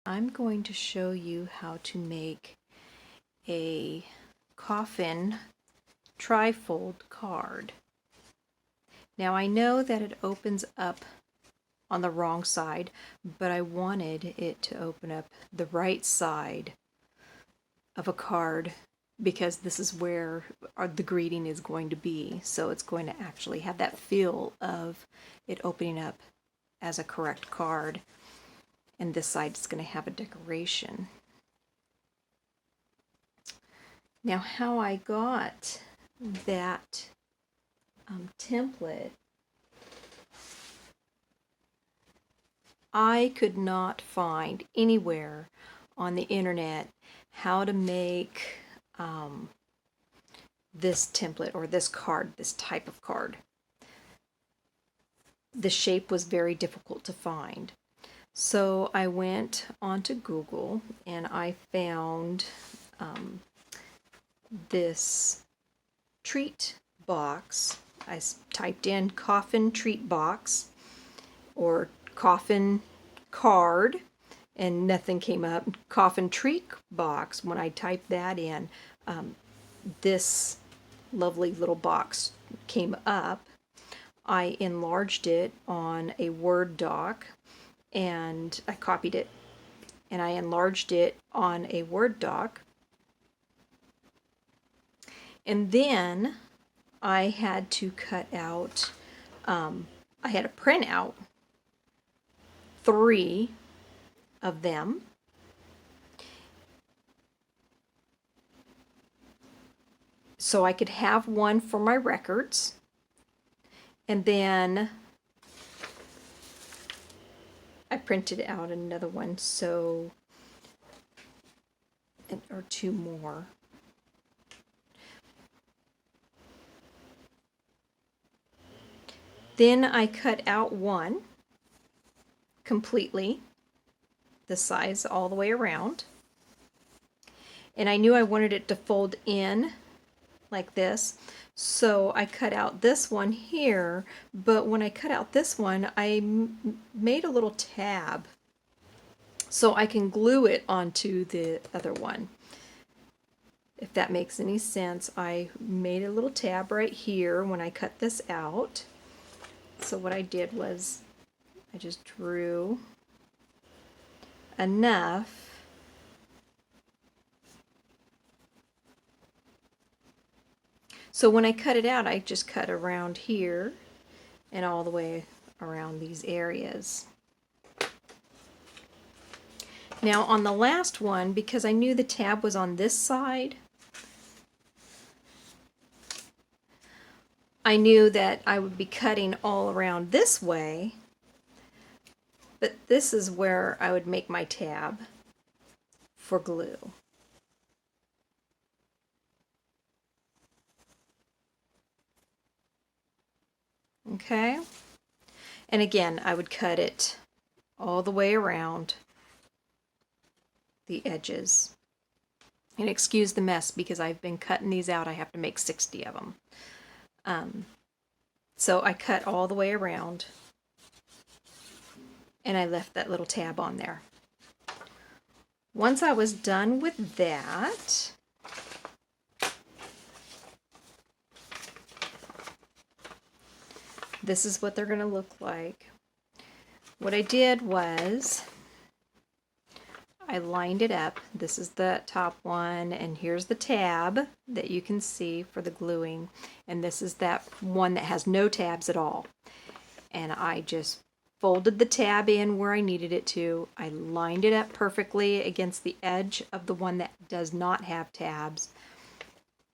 I'm going to show you how to make a Coffin trifold card. Now I know that it opens up on the wrong side, but I wanted it to open up the right side of a card because this is where the greeting is going to be. So it's going to actually have that feel of it opening up as a correct card. And this side is going to have a decoration. Now how I got that template, I could not find anywhere on the internet how to make this template or this card, this type of card. The shape was very difficult to find. So I went onto Google and I found this treat box. I typed in Coffin treat box or Coffin card and nothing came up. Coffin treat box, when I typed that in, this lovely little box came up. I enlarged it on a Word doc and I copied it and I enlarged it on a Word doc. And then I had to cut out, I had to print out 3 of them. So I could have one for my records. And then I printed out another one, so, or 2 more. Then I cut out one completely, the size all the way around. And I knew I wanted it to fold in like this. So I cut out this one here, but when I cut out this one, I made a little tab so I can glue it onto the other one. If that makes any sense, I made a little tab right here when I cut this out. So what I did was I just drew enough so when I cut it out, I just cut around here and all the way around these areas. Now on the last one, because I knew the tab was on this side, I knew that I would be cutting all around this way, but this is where I would make my tab for glue. Okay, and again I would cut it all the way around the edges. And excuse the mess because I've been cutting these out. I have to make 60 of them. So I cut all the way around and I left that little tab on there. Once I was done with that, this is what they're going to look like. What I did was I lined it up. This is the top one, and here's the tab that you can see for the gluing, and this is that one that has no tabs at all. And I just folded the tab in where I needed it to. I lined it up perfectly against the edge of the one that does not have tabs.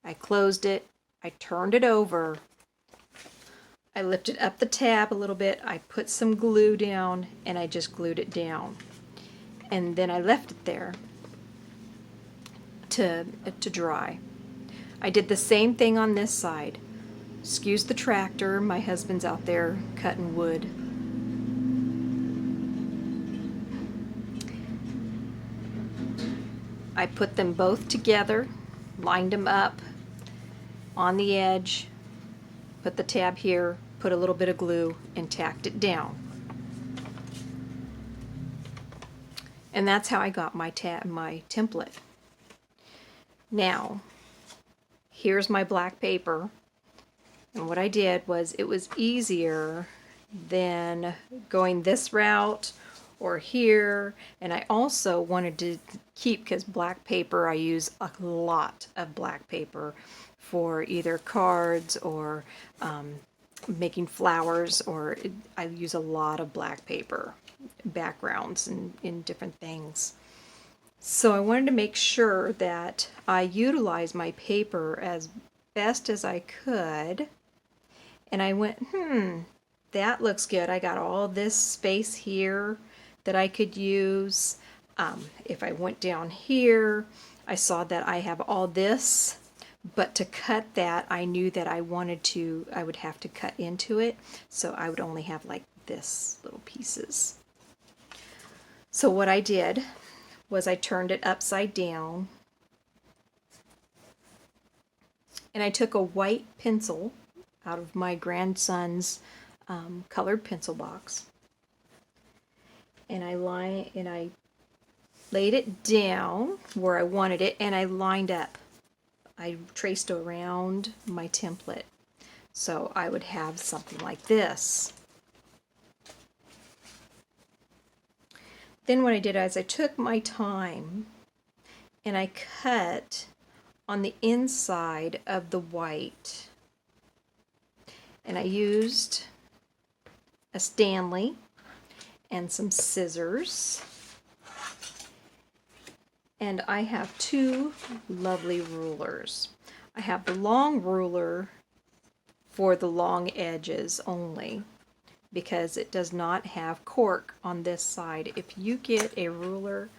I closed it. I turned it over. I lifted up the tab a little bit. I put some glue down and I just glued it down. And then I left it there to dry. I did the same thing on this side. Excuse the tractor, my husband's out there cutting wood. I put them both together, lined them up on the edge, put the tab here, put a little bit of glue, and tacked it down. And that's how I got my template. Now, here's my black paper. And what I did was, it was easier than going this route or here. And I also wanted to keep, because black paper, I use a lot of black paper for either cards or making flowers, or I use a lot of black paper backgrounds and in different things. So I wanted to make sure that I utilize my paper as best as I could. And I went, that looks good. I got all this space here that I could use. If I went down here, I saw that I have all this, but to cut that, I knew that I would have to cut into it. So I would only have like this little pieces. So what I did was I turned it upside down, and I took a white pencil out of my grandson's colored pencil box, and I laid it down where I wanted it, and I lined up. I traced around my template, so I would have something like this. Then what I did is I took my time and I cut on the inside of the white. And I used a Stanley and some scissors. And I have two lovely rulers. I have the long ruler for the long edges only, because it does not have cork on this side. If you get a ruler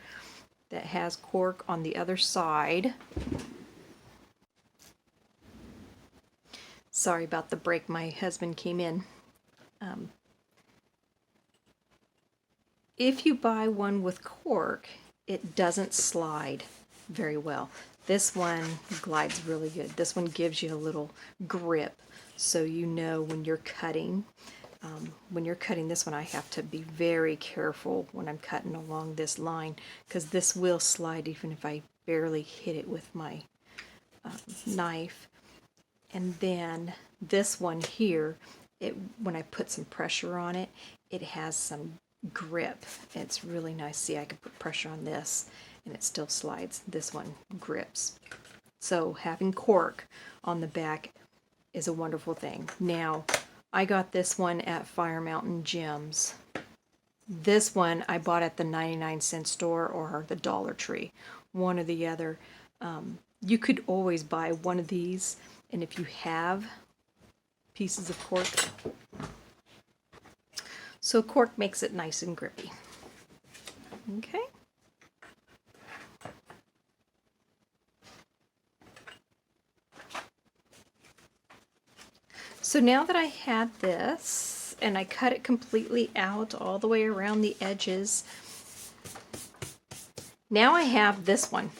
that has cork on the other side, sorry about the break, my husband came in. If you buy one with cork, it doesn't slide very well. This one glides really good. This one gives you a little grip, so you know when you're cutting. When you're cutting this one, I have to be very careful when I'm cutting along this line, because this will slide even if I barely hit it with my knife. And then this one here, when I put some pressure on it, it has some grip. It's really nice. See, I can put pressure on this and it still slides. This one grips. So having cork on the back is a wonderful thing. Now, I got this one at Fire Mountain Gems. This one I bought at the 99-cent store or the Dollar Tree, one or the other. You could always buy one of these, and if you have pieces of cork, so cork makes it nice and grippy. Okay. So now that I had this, and I cut it completely out all the way around the edges, now I have this one,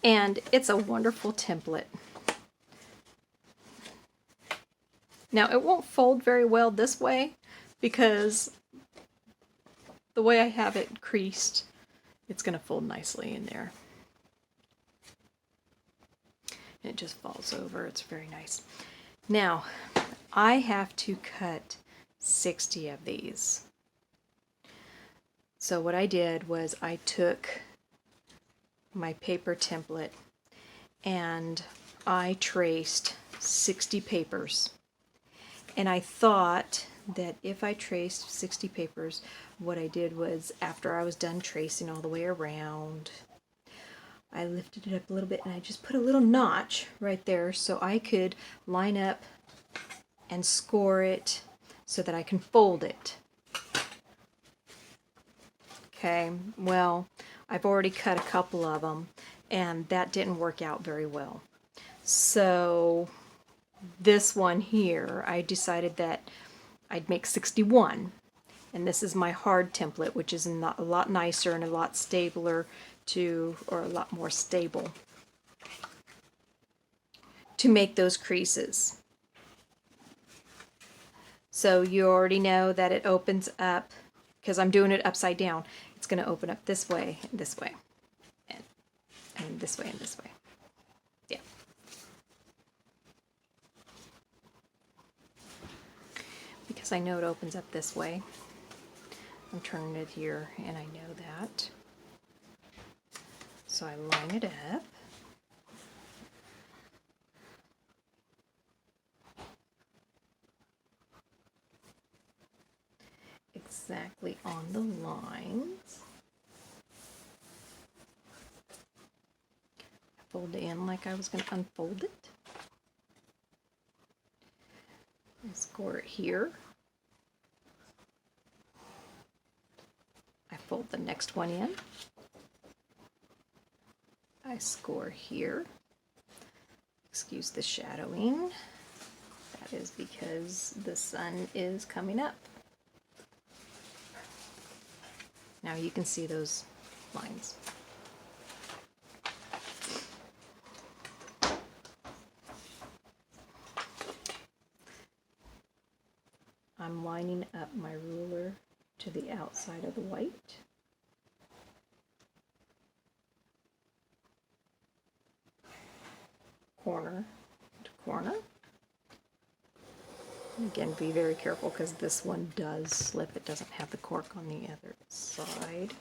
and it's a wonderful template. Now it won't fold very well this way, because the way I have it creased, it's going to fold nicely in there. And it just falls over. It's very nice. Now, I have to cut 60 of these. So what I did was I took my paper template and I traced 60 papers. And I thought that if I traced 60 papers, what I did was, after I was done tracing all the way around, I lifted it up a little bit and I just put a little notch right there so I could line up and score it so that I can fold it. Okay, well, I've already cut a couple of them and that didn't work out very well. So this one here, I decided that I'd make 61. And this is my hard template, which is a lot nicer and a lot stabler or a lot more stable to make those creases. So you already know that it opens up, because I'm doing it upside down. it's going to open up this way, and this way, and this way, and this way. Yeah. Because I know it opens up this way, I'm turning it here, and I know that. So I line it up. Exactly on the lines. Fold it in like I was going to unfold it. And score it here. I fold the next one in. I score here. Excuse the shadowing. That is because the sun is coming up. Now you can see those lines. I'm lining up my ruler to the outside of the white. Corner to corner. Again, be very careful because this one does slip. It doesn't have the cork on the other side.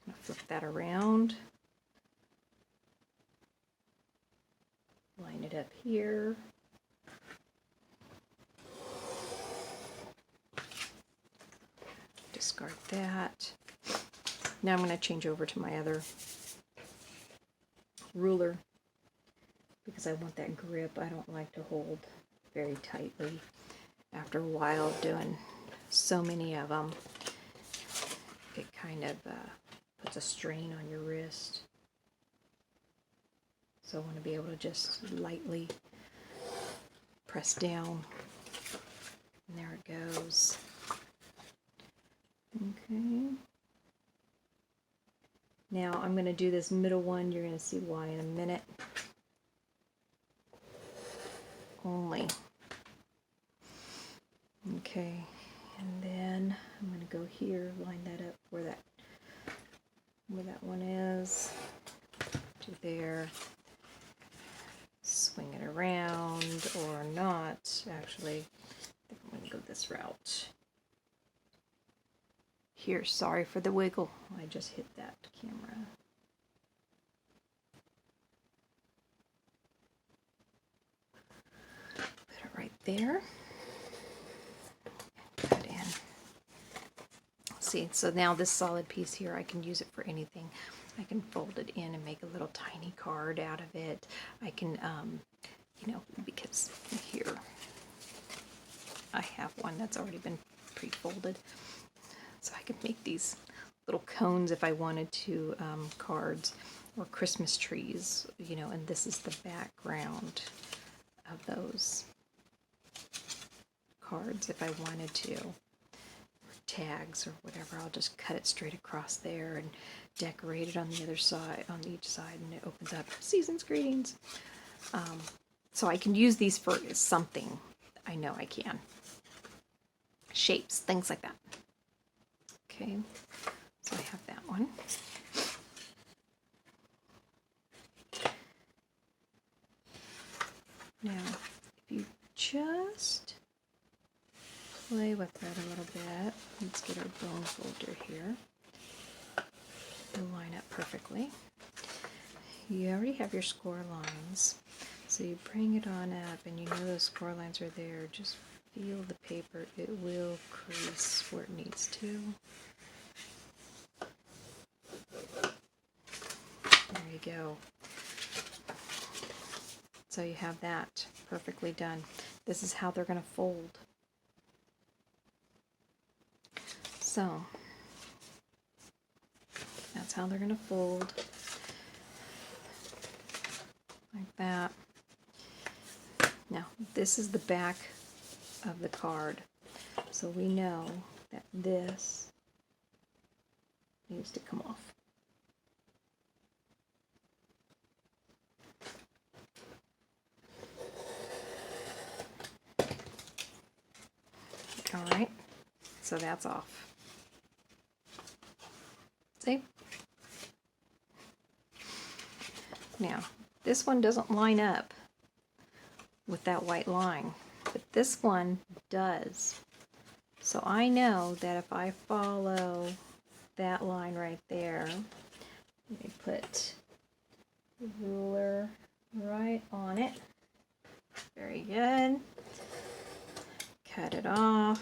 I'm going to flip that around. Line it up here. Discard that. Now I'm going to change over to my other ruler because I want that grip. I don't like to hold very tightly. After a while doing so many of them, it kind of puts a strain on your wrist. So I want to be able to just lightly press down. And there it goes. Okay. Now I'm going to do this middle one. You're going to see why in a minute. Only. Okay, and then I'm going to go here, line that up where that one is, to there, swing it around, or not, actually, I think I'm going to go this route. Here, sorry for the wiggle, I just hit that camera. Put it right there. Put it in. See, so now this solid piece here, I can use it for anything. I can fold it in and make a little tiny card out of it. I can, you know, because here I have one that's already been pre-folded. So I could make these little cones if I wanted to, cards or Christmas trees, you know, and this is the background of those cards if I wanted to. Tags or whatever, I'll just cut it straight across there and decorate it on the other side, on each side, and it opens up season's greetings. So I can use these for something. I know I can. Shapes, things like that. Okay, so I have that one. Now, if you just play with that a little bit. Let's get our bone folder here. It'll line up perfectly. You already have your score lines. So you bring it on up and you know those score lines are there. Just feel the paper. It will crease where it needs to. There you go. So you have that perfectly done. This is how they're going to fold. So that's how they're going to fold, like that. Now this is the back of the card, so we know that this needs to come off. All right, so that's off. See? Now, this one doesn't line up with that white line, but this one does. So I know that if I follow that line right there, let me put the ruler right on it. Very good. Cut it off.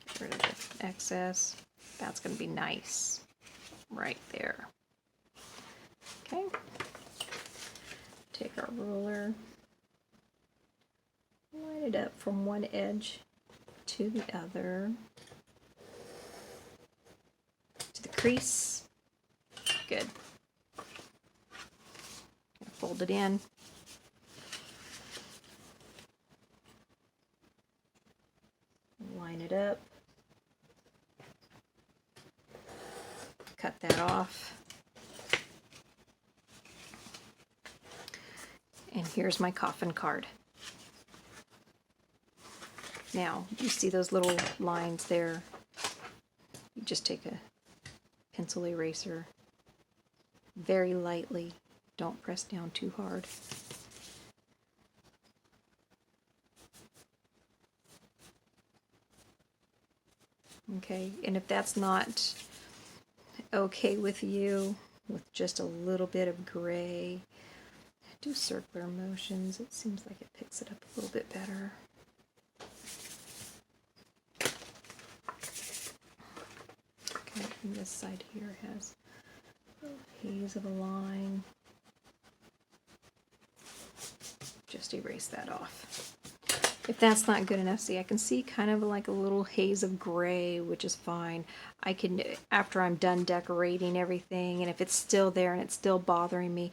Get rid of the excess. That's going to be nice right there. Okay. Take our ruler, line it up from one edge to the other, to the crease. Good. Fold it in. Line it up. Cut that off. And here's my coffin card. Now, you see those little lines there? You just take a pencil eraser, very lightly, don't press down too hard. Okay, and if that's not okay with you, with just a little bit of gray, do circular motions. It seems like it picks it up a little bit better. Okay, and this side here has a little haze of a line. Just erase that off. If that's not good enough, see, I can see kind of like a little haze of gray, which is fine. I can, after I'm done decorating everything, and if it's still there and it's still bothering me,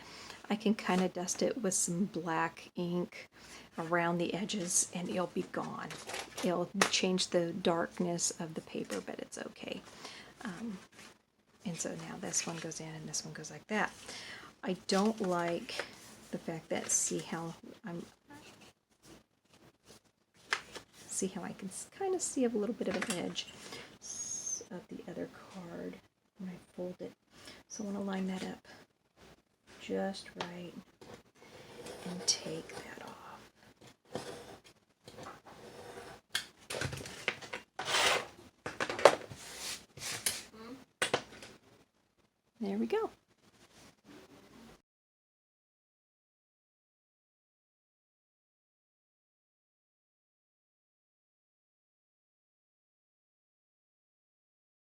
I can kind of dust it with some black ink around the edges and it'll be gone. It'll change the darkness of the paper, but it's okay. And so now this one goes in and this one goes like that. I don't like the fact that, see how I can kind of see a little bit of an edge of the other card when I fold it. So I want to line that up just right and take that off. There we go.